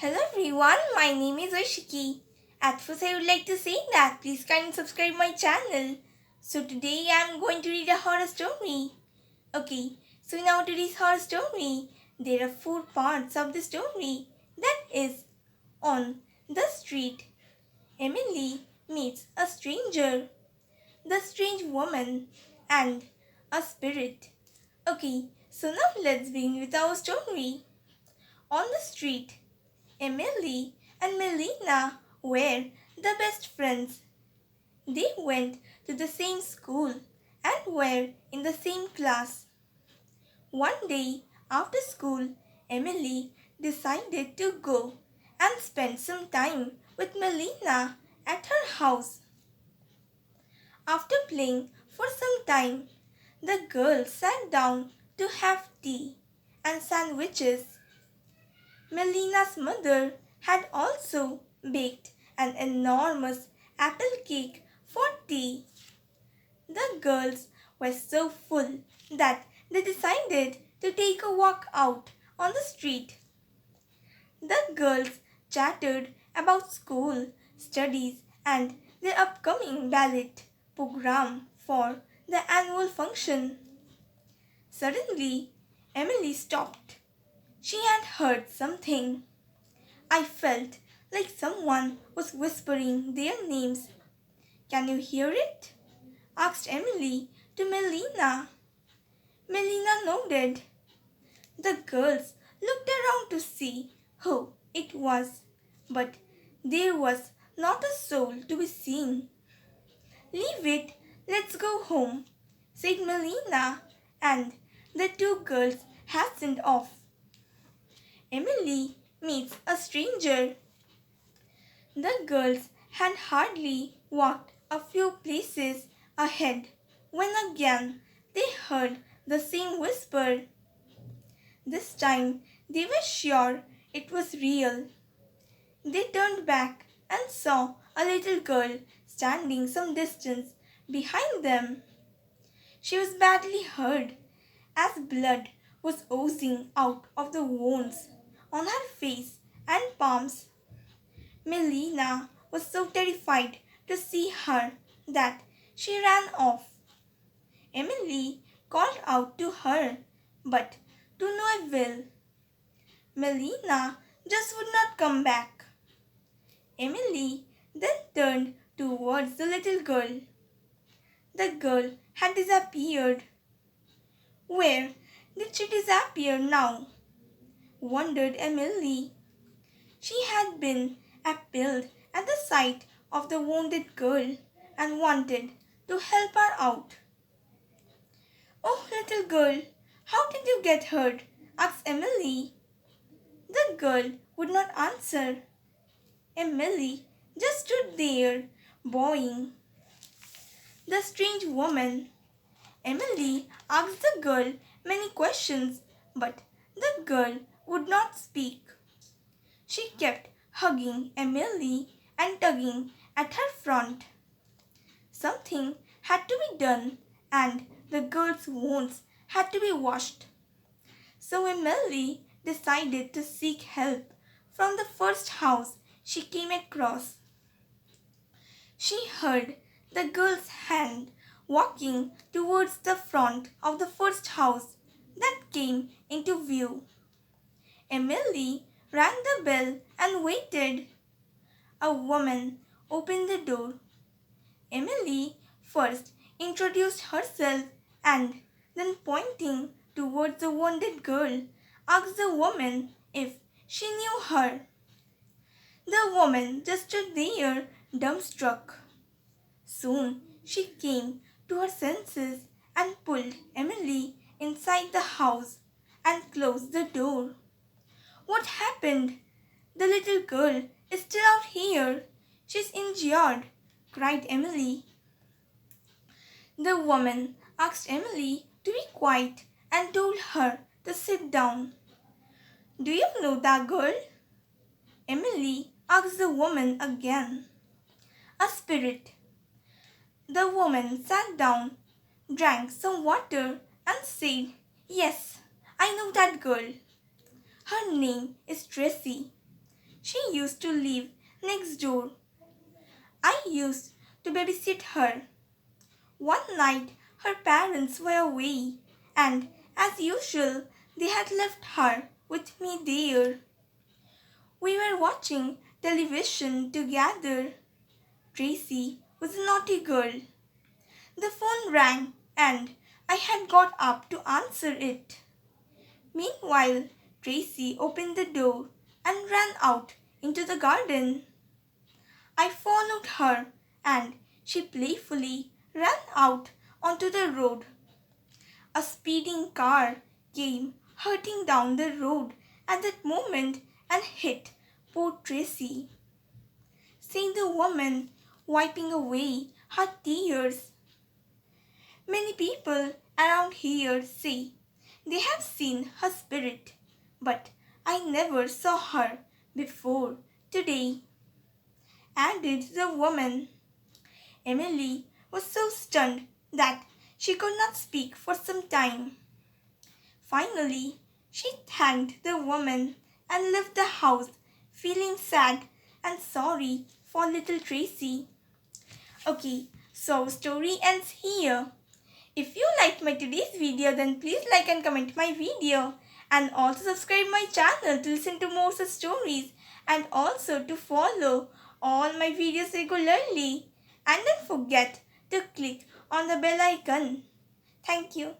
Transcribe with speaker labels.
Speaker 1: Hello everyone, my name is Ashiki. At first I would like to say that please kindly subscribe my channel. So today I am going to read a horror story. Okay, so now today's horror story, there are four parts of the story. That is, on the street, Emily meets a stranger, the strange woman, and a spirit. Okay, so now let's begin with our story. On the street, Emily and Melina were the best friends. They went to the same school and were in the same class. One day after school, Emily decided to go and spend some time with Melina at her house. After playing for some time, the girls sat down to have tea and sandwiches. Melina's mother had also baked an enormous apple cake for tea. The girls were so full that they decided to take a walk out on the street. The girls chattered about school, studies, and their upcoming ballet program for the annual function. Suddenly, Emily stopped. She had heard something. I felt like someone was whispering their names. Can you hear it? Asked Emily to Melina. Melina nodded. The girls looked around to see who it was, but there was not a soul to be seen. Leave it, let's go home, said Melina, and the two girls hastened off. Emily meets a stranger. The girls had hardly walked a few places ahead when again they heard the same whisper. This time they were sure it was real. They turned back and saw a little girl standing some distance behind them. She was badly hurt as blood was oozing out of the wounds on her face and palms. Melina was so terrified to see her that she ran off. Emily called out to her, but to no avail. Melina just would not come back. Emily then turned towards the little girl. The girl had disappeared. Where did she disappear now? Wondered Emily. She had been appalled at the sight of the wounded girl and wanted to help her out. Oh, little girl, how did you get hurt? Asked Emily. The girl would not answer. Emily just stood there, bowing. The strange woman. Emily asked the girl many questions, but the girl would not speak. She kept hugging Emily and tugging at her front. Something had to be done and the girl's wounds had to be washed. So Emily decided to seek help from the first house she came across. She heard the girl's hand walking towards the front of the first house that came into view. Emily rang the bell and waited. A woman opened the door. Emily first introduced herself and then pointing towards the wounded girl, asked the woman if she knew her. The woman just stood there, dumbstruck. Soon she came to her senses and pulled Emily inside the house and closed the door. What happened? The little girl is still out here. She's injured, cried Emily. The woman asked Emily to be quiet and told her to sit down. Do you know that girl? Emily asked the woman again. A spirit. The woman sat down, drank some water, and said, Yes, I know that girl. Her name is Tracy. She used to live next door. I used to babysit her. One night her parents were away, and as usual, they had left her with me there. We were watching television together. Tracy was a naughty girl. The phone rang and I had got up to answer it. Meanwhile, Tracy opened the door and ran out into the garden. I followed her and she playfully ran out onto the road. A speeding car came hurtling down the road at that moment and hit poor Tracy, said the woman, wiping away her tears. Many people around here say they have seen her spirit, but I never saw her before today, added the woman. Emily was so stunned that she could not speak for some time. Finally, she thanked the woman and left the house, feeling sad and sorry for little Tracy. Okay, so story ends here. If you liked my today's video, then please like and comment my video, and also subscribe my channel to listen to more such stories, and also to follow all my videos regularly. And don't forget to click on the bell icon. Thank you.